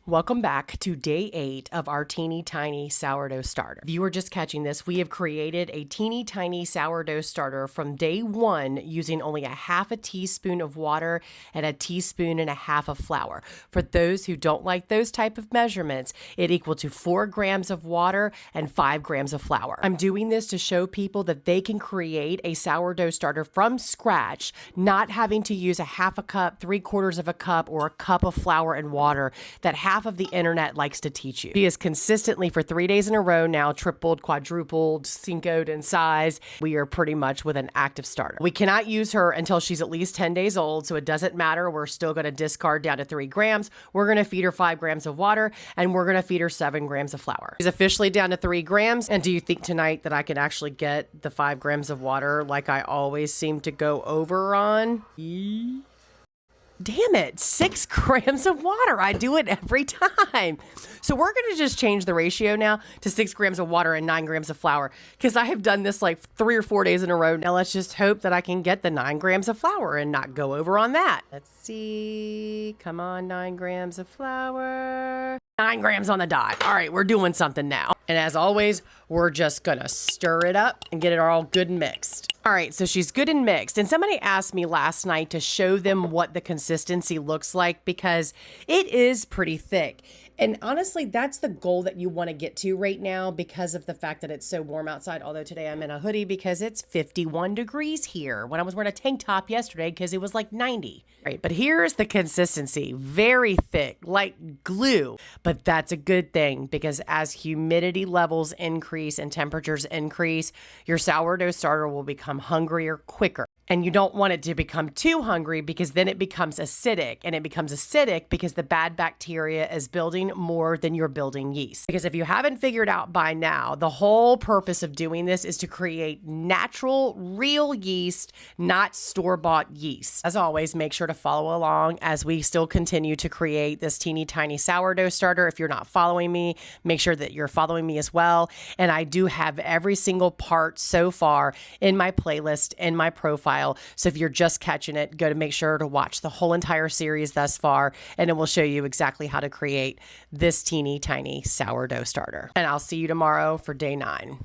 Welcome back to day 8 of our teeny tiny sourdough starter. If you are just catching this, we have created a teeny tiny sourdough starter from day 1 using only a half a teaspoon of water and a teaspoon and a half of flour. For those who don't like those type of measurements, it equal to 4 grams of water and 5 grams of flour. I'm doing this to show people that they can create a sourdough starter from scratch, not having to use a half a cup, 3/4 of a cup, or a cup of flour and water that half of the internet likes to teach you. She has consistently for 3 days in a row now tripled, quadrupled, cincoed in size. We are pretty much with an active starter. We cannot use her until she's at least 10 days old, so it doesn't matter. We're still going to discard down to 3 grams. We're going to feed her 5 grams of water, and we're going to feed her 7 grams of flour. She's officially down to 3 grams. And do you think tonight that I could actually get the 5 grams of water like I always seem to go over on? Damn it, 6 grams of water. I do it every time. So we're going to just change the ratio now to 6 grams of water and 9 grams of flour because I have done this like 3 or 4 days in a row. Now let's just hope that I can get the 9 grams of flour and not go over on that. Let's see. Come on, 9 grams of flour. 9 grams on the dot. All right, we're doing something now. And as always, we're just going to stir it up and get it all good and mixed. All right, so she's good and mixed. And somebody asked me last night to show them what the consistency looks like because it is pretty thick. And honestly, that's the goal that you want to get to right now because of the fact that it's so warm outside. Although today I'm in a hoodie because it's 51 degrees here when I was wearing a tank top yesterday because it was like 90. Right, but here's the consistency. Very thick, like glue. But that's a good thing because as humidity levels increase and temperatures increase, your sourdough starter will become hungrier quicker. And you don't want it to become too hungry because then it becomes acidic. And it becomes acidic because the bad bacteria is building more than you're building yeast. Because if you haven't figured out by now, the whole purpose of doing this is to create natural, real yeast, not store-bought yeast. As always, make sure to follow along as we still continue to create this teeny tiny sourdough starter. If you're not following me, make sure that you're following me as well. And I do have every single part so far in my playlist, in my profile. So if you're just catching it, go to make sure to watch the whole entire series thus far, and it will show you exactly how to create this teeny tiny sourdough starter. And I'll see you tomorrow for day 9.